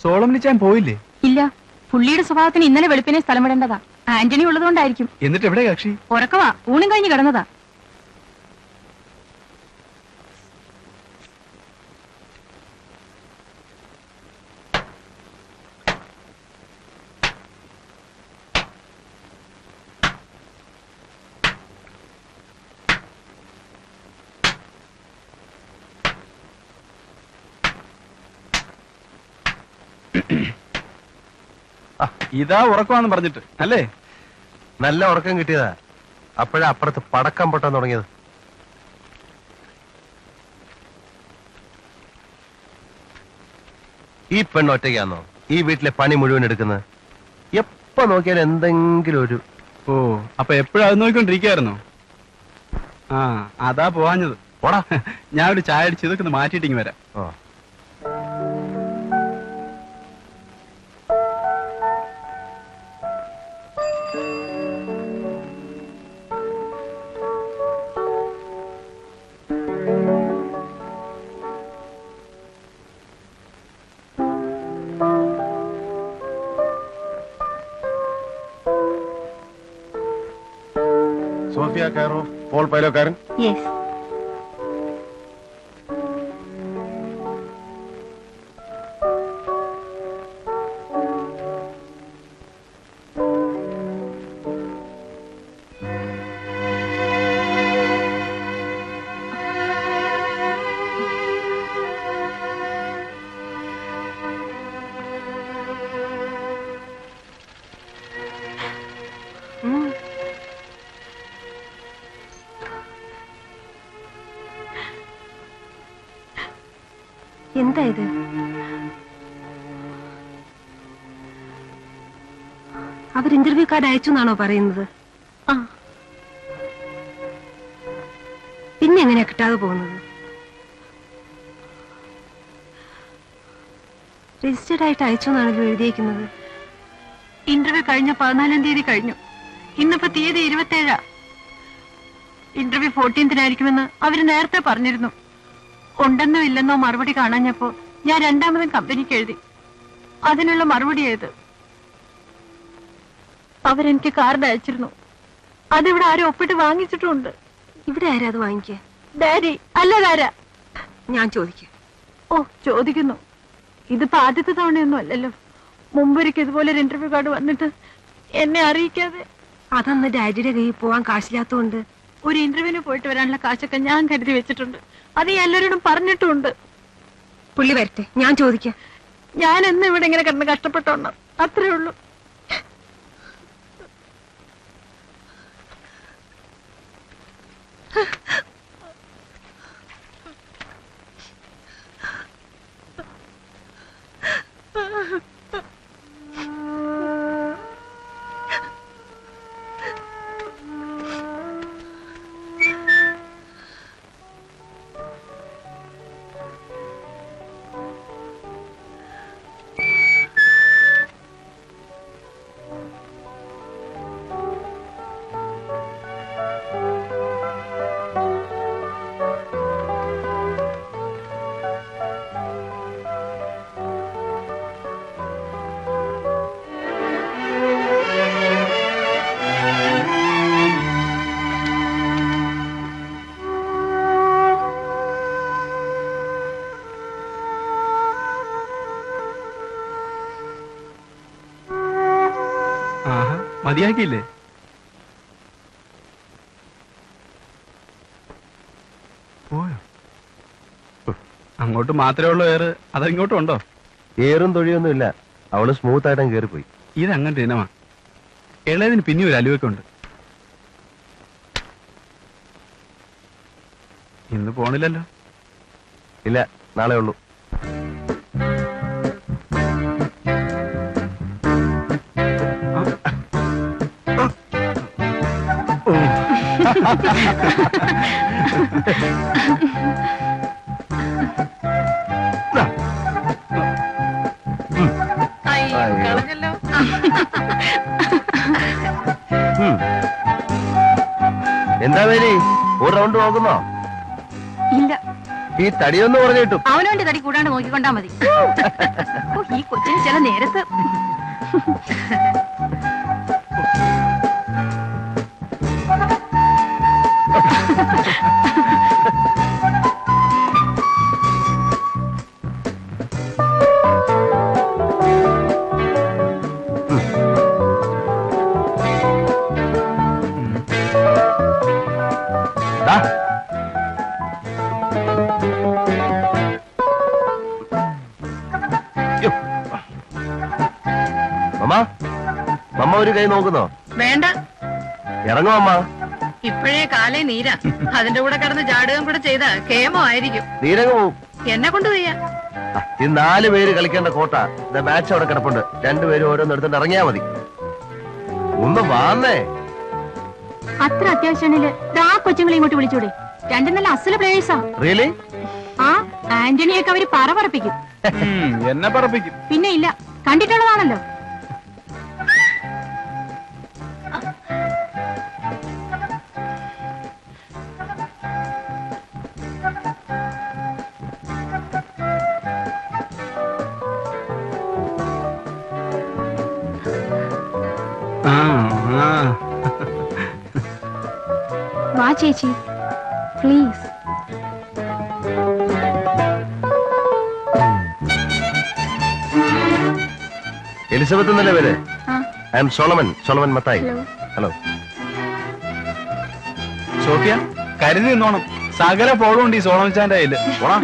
സോളമനിച്ചാൻ പോയില്ലേ? ഇല്ല, പുള്ളിയുടെ സ്വഭാവത്തിന് ഇന്നലെ വെളുപ്പിനെ സ്ഥലം വിടേണ്ടതാ. ആന്റണി ഉള്ളതുകൊണ്ടായിരിക്കും. എന്നിട്ട് എവിടെ കക്ഷി? ഉറക്കവാ, ഊണും കഴിഞ്ഞ് കിടന്നതാ. ഇതാ ഉറക്കമാന്ന് പറഞ്ഞിട്ട് അല്ലേ? നല്ല ഉറക്കം കിട്ടിയതാ. അപ്പോഴാ അപ്പുറത്ത് പടക്കം പൊട്ടാൻ തുടങ്ങിയത്. ഈ പെണ്ണൊറ്റയ്ക്കാന്നോ ഈ വീട്ടിലെ പണി മുഴുവൻ എടുക്കുന്നത്? എപ്പോ നോക്കിയാലും എന്തെങ്കിലും ഒരു... ഓ, അപ്പൊ എപ്പോഴും അത് നോക്കിക്കൊണ്ടിരിക്കായിരുന്നോ? ആ, അതാ പോവാഞ്ഞത്. പോടാ, ഞാൻ ഒരു ചായ അടിച്ച് ഇതൊക്കെ ഒന്ന് മാറ്റിയിട്ടിങ്ങി വരാം. സോഫിയ കാരോ, പോൾ പൈലോക്കാരൻ. യെസ്. എന്താ ഇത്? അവർ ഇന്റർവ്യൂ കാർഡ് അയച്ചു എന്നാണോ പറയുന്നത്? പിന്നെ എങ്ങനെയാ കിട്ടാതെ പോകുന്നത്? രജിസ്റ്റേർഡ് ആയിട്ട് അയച്ചു എന്നാണല്ലോ എഴുതിയിരിക്കുന്നത്. ഇന്റർവ്യൂ കഴിഞ്ഞ 14-ാം തീയതി കഴിഞ്ഞു. ഇന്നിപ്പോ തീയതി 27. ഇന്റർവ്യൂ 14-നായിരിക്കുമെന്ന് അവര് നേരത്തെ പറഞ്ഞിരുന്നു. ഉണ്ടെന്നോ ഇല്ലെന്നോ മറുപടി കാണാഞ്ഞപ്പോ ഞാൻ രണ്ടാമതും കമ്പനിക്ക് എഴുതി. അതിനുള്ള മറുപടി ഏത്? അവരെനിക്ക് കാർഡ് അയച്ചിരുന്നു. അതിവിടെ ആരും ഒപ്പിട്ട് വാങ്ങിച്ചിട്ടുണ്ട്. ഇവിടെ ആരാ അത് വാങ്ങിക്കുക? ഡാഡി. അല്ലതാരാ? ഞാൻ ചോദിക്കാം. ഓ, ചോദിക്കുന്നു. ഇതിപ്പോ ആദ്യത്തെ തവണയൊന്നും അല്ലല്ലോ. മുമ്പൊരിക്കൽ ഇതുപോലെ ഒരു ഇന്റർവ്യൂ കാർഡ് വന്നിട്ട് എന്നെ അറിയിക്കാതെ. അതന്ന് ഡാഡിയുടെ കയ്യിൽ പോവാൻ കാശില്ലാത്തതുകൊണ്ട് ഒരു ഇന്റർവ്യൂവിന് പോയിട്ട് വരാനുള്ള കാശൊക്കെ ഞാൻ കരുതി വെച്ചിട്ടുണ്ട്. അത് എല്ലാവരോടും പറഞ്ഞിട്ടുമുണ്ട്. പുള്ളി വരട്ടെ, ഞാൻ ചോദിക്കാം. ഞാൻ എന്നും ഇവിടെ ഇങ്ങനെ കിടന്ന് കഷ്ടപ്പെട്ടോണം, അത്രേ ഉള്ളൂ. മതിയാക്കിയില്ലേ? പോയോ? അങ്ങോട്ട് മാത്രമേ ഉള്ളൂ ഏറ്, അതിങ്ങോട്ടും ഉണ്ടോ? ഏറും തൊഴിയൊന്നും ഇല്ല. അവള് സ്മൂത്ത് ആയിട്ടും കേറിപ്പോയി. ഇതങ്ങനത്തെ ഇനമാ. ഇളയതിന് പിന്നെ ഒരു അലുവൊക്കെ ഉണ്ട്. ഇന്ന് പോണില്ലല്ലോ? ഇല്ല, നാളെ ഉള്ളൂ. എന്താ പേര്? ഒരു റൗണ്ട് നോക്കുന്നോ? ഇല്ല. ഈ തടിയൊന്നും പറഞ്ഞു കിട്ടും. അവനവന്റെ തടി കൂടാണ്ട് നോക്കിക്കൊണ്ടാ മതി. ഈ കൊച്ചിന് ചില നേരത്ത് മമ്മ ഒരു കൈ നോക്കുന്നോ? വേണ്ട, ഇറങ്ങോ അമ്മ. ഇപ്പോഴേ കാലേ നീരാ. അതിന്റെ കൂടെ കിടന്ന് ചാടുകയും കൂടെ ചെയ്ത കേമോ ആയിരിക്കും. നീരങ്ങ് പോവും. എന്നെ കൊണ്ട് വയ്യ. ഈ 4 പേര് കളിക്കേണ്ട കോട്ട മാച്ച് അവിടെ കിടപ്പുണ്ട്. 2 പേരും ഓരോന്ന് എടുത്തോണ്ട് ഇറങ്ങിയാ മതി. ഒന്ന് വാന്നേ. അത്ര അത്യാവശ്യമാണെങ്കിൽ ആ കൊച്ചുങ്ങളെ ഇങ്ങോട്ട് വിളിച്ചൂടെ? രണ്ടും നല്ല അസല് പ്ലേയേഴ്സാ. റിയലി? ആ ആന്റണിയൊക്കെ അവര് പറപ്പിക്കും. എന്നെ പറപ്പിക്കും. പിന്നെ ഇല്ല, കണ്ടിട്ടുള്ളതാണല്ലോ. വാ ചേച്ചി, പ്ലീസ്. എലിസബത്ത് എന്നല്ലേ പേര്? I am Solomon Mathai. Hello Sophia, കരുതി നിന്നോണം. സകല പോളുണ്ട് ഈ സോളമിച്ചാന്റെ കയ്യില്. പോടാ.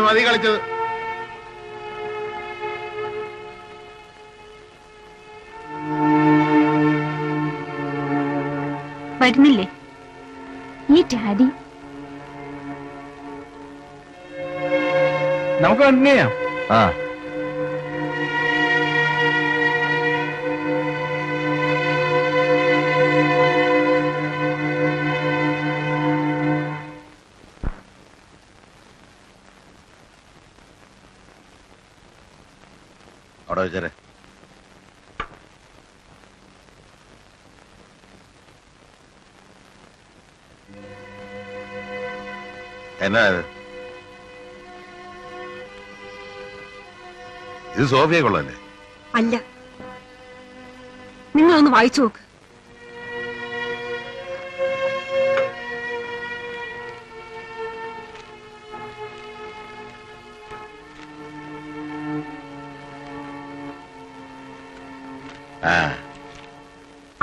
മതി കളിച്ചത്. വരുന്നില്ലേ ഈ ഡാഡി? നമുക്ക് കണ്ടിന്യൂ ചെയ്യാം. ആ അവിടെ വെച്ചേ. എന്നാ ഇത് സോഫിയെ കൊള്ളല്ലേ? അല്ല, നിങ്ങളൊന്ന് വായിച്ചു നോക്ക്.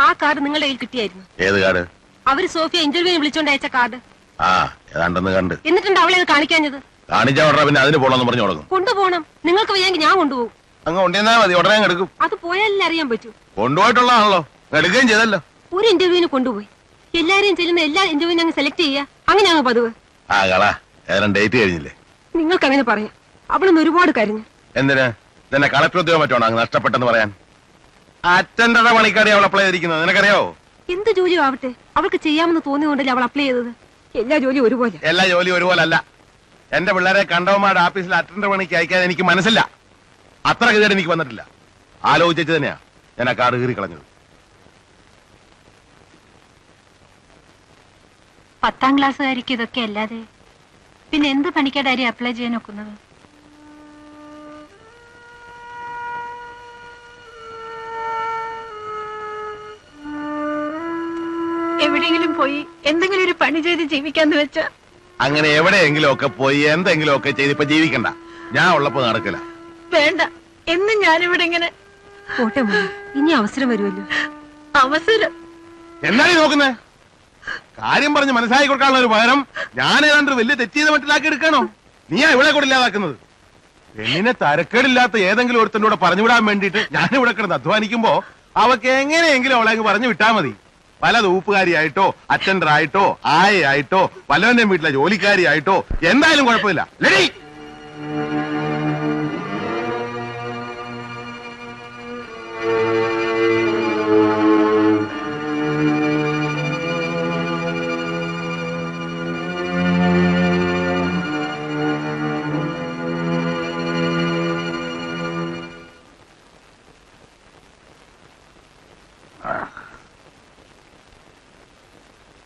ആ കാർഡ് നിങ്ങളുടെ കയ്യിൽ കിട്ടിയായിരുന്നു. ഏത് കാർഡ്? അവര് സോഫിയ ഇന്റർവ്യൂവിന് വിളിച്ചോണ്ട് അയച്ച കാർഡ്. ആ ഏതാണ്ടെന്ന് കണ്ട്. എന്നിട്ടുണ്ട് അവളെ അത് കാണിക്കാഞ്ഞത്. കാണിച്ചാ ഉടനെ പിന്നെ അതിന് പോണെന്ന് പറഞ്ഞു തുടങ്ങും. കൊണ്ടുപോകണം. നിങ്ങൾക്ക് വയ്യെങ്കിൽ ഞാൻ കൊണ്ടുപോകും. അങ്ങ് കൊണ്ടുവന്നാ മതി, ഉടനെ എടുക്കും. അത് പോയാലല്ലേ അറിയാൻ പറ്റൂ. കൊണ്ടുപോയിട്ടുള്ളതാണല്ലോ, എടുക്കുകയും ചെയ്തല്ലോ. ഒരു ഇന്റർവ്യൂവിന് കൊണ്ടുപോയി എല്ലാരെയും ചെല്ലുന്ന എല്ലാ ഇന്റർവ്യൂവിനും അങ്ങ് സെലക്ട് ചെയ്യുക, അങ്ങനെയാണ് പതിവ്. ആ കളാ, ഏതാണ്ട് ഡേറ്റ് കഴിഞ്ഞില്ലേ? നിങ്ങൾക്ക് അങ്ങനെ പറയാം. അവളൊന്ന് ഒരുപാട് കരഞ്ഞു. എന്തിന്? നിന്നെ കളക്ടർ പറ്റണോ അങ്ങ് നഷ്ടപ്പെട്ടെന്ന് പറയാൻ? അച്ഛൻ്റെ പണിക്കാരി അവൾ അപ്ലൈ ചെയ്തിരിക്കുന്നത് നിനക്കറിയാവോ? എന്ത് ജോലിയോ ആവട്ടെ, അവൾക്ക് ചെയ്യാമെന്ന് തോന്നിയോണ്ടല്ലേ അവൾ അപ്ലൈ ചെയ്തത്. എല്ലാ ജോലിയും ഒരുപോലെ. എല്ലാ ജോലിയും ഒരുപോലല്ല. എന്റെ പിള്ളേരെ കണ്ടവന്മാരുടെ ഓഫീസിൽ അറ്റൻഡർ പണിക്ക് അയക്കാൻ എനിക്ക് മനസ്സില്ല. അത്ര ഗതികേട് എനിക്ക് വന്നിട്ടില്ല. ആലോചിച്ചു തന്നെയാ ഞാൻ ആ കാർഡ് കീറി കളഞ്ഞത്. 10ാം ക്ലാസ്സുകാരിക്ക് ഇതൊക്കെ അല്ലാതെ പിന്നെ എന്ത് പണിക്കാരി അപ്ലൈ ചെയ്യാൻ ഒക്കുന്നത്? എവിടെയെങ്കിലും പോയി എന്തെങ്കിലും ഒരു പണി ചെയ്ത് ജീവിക്കാന്ന് വെച്ചാ അങ്ങനെ എവിടെയെങ്കിലും ഒക്കെ പോയി എന്തെങ്കിലും ഒക്കെ ചെയ്ത് ഇപ്പൊ ജീവിക്കണ്ട. ഞാൻ ഉള്ളപ്പോ നടക്കില്ല. വേണ്ട, എന്നും ഞാനിവിടെ ഇങ്ങനെ. പോട്ടെ മോളെ, ഇനി അവസരം വരുമല്ലോ. അവസരം എന്താണ് ഈ നോക്കുന്നേ? കാര്യം പറഞ്ഞ് മനസ്സിലാക്കി കൊടുക്കാനുള്ള ഒരു പകരം ഞാൻ ഏതാണ്ട് വലിയ തെറ്റ് ചെയ്ത് മറ്റിലാക്കി എടുക്കണോ? നീയാ ഇവിടെ കൂടെ ഇല്ലാതാക്കുന്നത്. പെണ്ണിനെ തരക്കേടില്ലാത്ത ഏതെങ്കിലും ഒരുത്തനോട് പറഞ്ഞുവിടാൻ വേണ്ടിയിട്ട് ഞാൻ ഇവിടെ കിടന്ന് അധ്വാനിക്കുമ്പോ അവക്ക് എങ്ങനെയെങ്കിലും അവളെ അങ്ങ് പറഞ്ഞു വിട്ടാ മതി. പല തൂപ്പുകാരിയായിട്ടോ അറ്റൻഡർ ആയിട്ടോ ആയിട്ടോ വല്ലവന്റെയും വീട്ടിലെ ജോലിക്കാരിയായിട്ടോ എന്തായാലും കുഴപ്പമില്ല. ലെഡി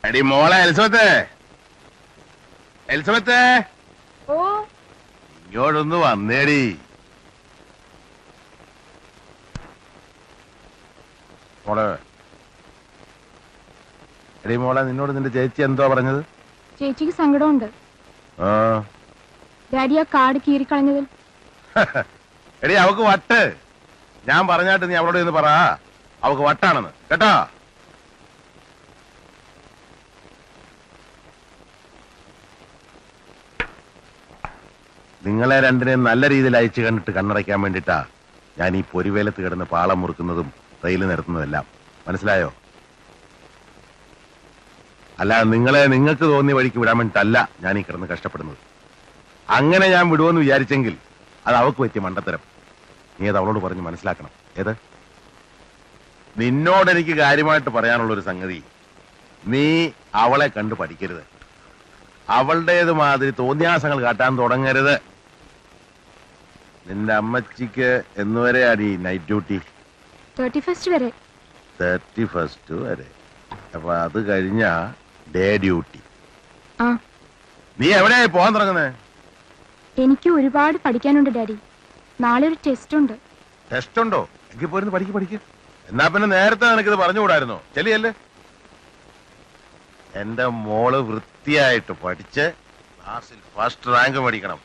എടി മോളെ എലിസബത്ത് ഇങ്ങോട്ടൊന്ന് വന്നേടി. മോളെ എടി മോളെ, നിന്നോട് നിന്റെ ചേച്ചി എന്തോ പറഞ്ഞത്? ചേച്ചിക്ക് സങ്കടമുണ്ട്. ആ ഡാഡി ആ കാർഡ് കീറിക്കളഞ്ഞതിൽ. എടി അവക്ക് വട്ട്. ഞാൻ പറഞ്ഞാട്ട് നീ അവളോട് ഇന്ന് പറ അവക്ക് വട്ടാണെന്ന്, കേട്ടോ? നിങ്ങളെ രണ്ടിനെയും നല്ല രീതിയിൽ അയച്ചു കണ്ടിട്ട് കണ്ണടയ്ക്കാൻ വേണ്ടിട്ടാ ഞാൻ ഈ പൊരിവേലത്ത് കിടന്ന് പാളം മുറുക്കുന്നതും റെയിൽ നിരത്തുന്നതെല്ലാം. മനസ്സിലായോ? അല്ല, നിങ്ങൾക്ക് തോന്നിയ വഴിക്ക് വിടാൻ വേണ്ടിട്ടല്ല ഞാൻ ഈ കിടന്ന് കഷ്ടപ്പെടുന്നത്. അങ്ങനെ ഞാൻ വിടുമെന്ന് വിചാരിച്ചെങ്കിൽ അത് അവക്ക് പറ്റിയ മണ്ടത്തരം. നീ അത് അവളോട് പറഞ്ഞ് മനസ്സിലാക്കണം. ഏത്? നിന്നോട് എനിക്ക് കാര്യമായിട്ട് പറയാനുള്ളൊരു സംഗതി, നീ അവളെ കണ്ടു പഠിക്കരുത്. അവളുടേത് മാതിരി തോന്നിയാസങ്ങൾ കാട്ടാൻ തുടങ്ങരുത്. നിന്റെ അമ്മച്ചിക്ക് എന്നുവരെയാണ് ഈ നൈറ്റ് ഡ്യൂട്ടി? 31st വരെ. 31st വരെ. അപ്പൊ അത് കഴിഞ്ഞ ഡേ ഡ്യൂട്ടി. ആ, നീ എവിടെയായി പോകാൻ തുടങ്ങുന്നേ? എനിക്ക് ഒരുപാട് പഠിക്കാനുണ്ട് ഡാഡി. നാളെ ഒരു ടെസ്റ്റ് ഉണ്ട്. ടെസ്റ്റ് ഉണ്ടോ? എങ്കിൽ പോരുന്ന് പഠിക്ക്. എന്നാ പിന്നെ നേരത്തെ നിനക്കിത് പറഞ്ഞുകൂടായിരുന്നോ? ചെല്ലിയല്ലേ. എന്റെ മോള് വൃത്തിയായിട്ട് പഠിച്ച് ക്ലാസ്സിൽ ഫസ്റ്റ് റാങ്ക് മേടിക്കണം.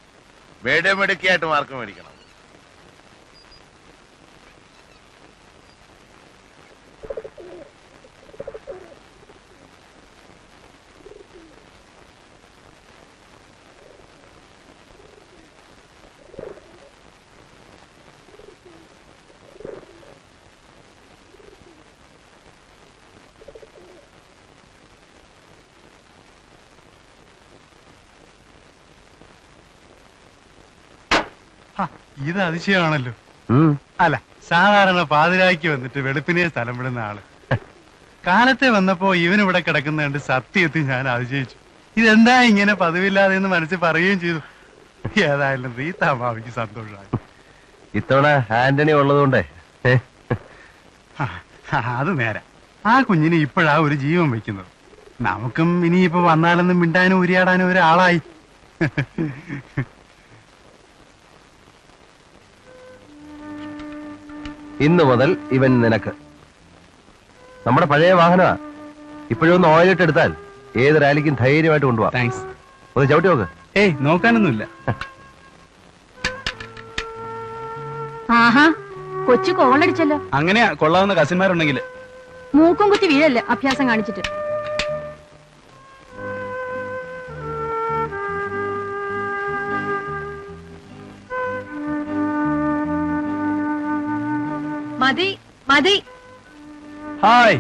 മെടുക്കിയായിട്ട് മാർക്ക് മേടിക്കണം. ഇത് അതിശയമാണല്ലോ. അല്ല, സാധാരണ പാതിരാക്കി വന്നിട്ട് വെളുപ്പിനെ സ്ഥലം വിടുന്ന ആള് കാലത്തെ വന്നപ്പോ ഇവനിവിടെ കിടക്കുന്ന കണ്ട് സത്യത്തിൽ ഞാൻ അതിശയിച്ചു. ഇതെന്താ ഇങ്ങനെ പതിവില്ലാതെ എന്ന് മനസ്സിൽ പറയുകയും ചെയ്തു. ഏതായാലും റീത്താമാവിക്ക് സന്തോഷമായി. ഇത്തവണ ആന്റണി ഉള്ളതുകൊണ്ടേ. അത് നേരെ. ആ കുഞ്ഞിന് ഇപ്പോഴാ ഒരു ജീവൻ വയ്ക്കുന്നത്. നമുക്കും ഇനിയിപ്പോ വന്നാലൊന്നും മിണ്ടാനും ഉരിയാടാനും ഒരാളായി. ഇന്നു മുതൽ ഇവൻ നിനക്ക്. നമ്മുടെ പഴയ വാഹനമാ. ഇപ്പോഴും ഒന്ന് ഓയിലിട്ട് എടുത്താൽ ഏത് റാലിക്കും ധൈര്യമായിട്ട് കൊണ്ടുപോവാം. താങ്ക്സ്. ഒന്ന് ചവിട്ടി നോക്ക്. ഏയ്, നോക്കാനൊന്നുമില്ല. ആഹാ, കൊച്ചു കോളടിച്ചല്ലോ. അങ്ങനെയാ കൊള്ളാവുന്ന കസിന്മാരുണ്ടെങ്കിൽ. മൂക്കും കുത്തി വീഴല്ലേ അഭ്യാസം കാണിച്ചിട്ട്. മതി മതി. ഹായ്.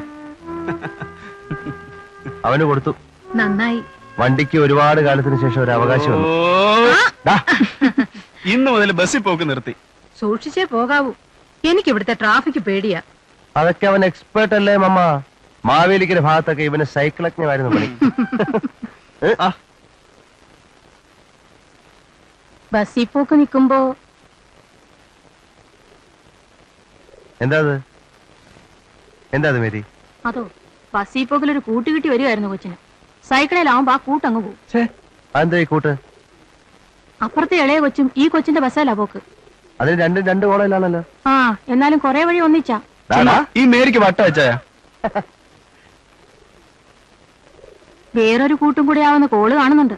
അവന് കൊടുത്തു. നന്നായി. വണ്ടിക്ക് ഒരുപാട് കാലത്തിന് ശേഷം ഒരു അവകാശം വന്നു. ഇന്ന് മുതൽ ബസ്സിൽ പോക്ക് നിർത്തി. സൂക്ഷിച്ചേ പോകാവൂ. എനിക്ക് ഇവിടുത്തെ ട്രാഫിക് പേടിയാ. അതൊക്കെ അവൻ എക്സ്പേർട്ട് അല്ലേ മമ്മ. മാവേലിക്കര ഭാഗത്തൊക്കെ ഇവന് സൈക്കിളജ്ഞമായിരുന്നു പണി. ബസ്സിൽ പോക്ക് നിൽക്കുമ്പോ എന്താ മേരി? അതോ, ബസ്സിൽ പോക്കിലൊരു കൂട്ടുകിട്ടി വരുമായിരുന്നു കൊച്ചിന്. സൈക്കിളിലാവുമ്പോ ആ കൂട്ടങ്ങ് പോകും. അതെന്താ ഈ കൂട്ട്? അപ്പുറത്തെ ഇളയ കൊച്ചും ഈ കൊച്ചിന്റെ ബസ്സല്ല പോക്ക്. അതിന് രണ്ടും രണ്ട് കോളയിലാണല്ലോ. ആ, എന്നാലും കൊറേ വഴി ഒന്നിച്ചാ. ഈ മേരിക്ക് വട്ട വെച്ചായ. വേറൊരു കൂട്ടും കൂടെ ആവുന്ന കോള് കാണുന്നുണ്ട്.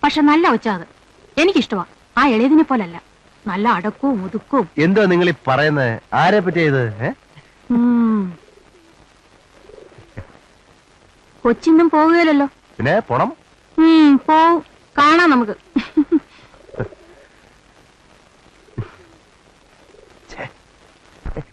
പക്ഷെ നല്ല ഒച്ച അത്. എനിക്കിഷ്ടമാ. ആ ഇളയതിനെ പോലല്ല. നല്ല അടക്കവും ഒതുക്കവും. എന്തോ നിങ്ങൾ ഈ പറയുന്നത്? ആരെ പറ്റിയ ഇത്? കൊച്ചിന്നും പോകുകയല്ലോ. പിന്നെ പോണം. പോവും, കാണാം നമുക്ക്.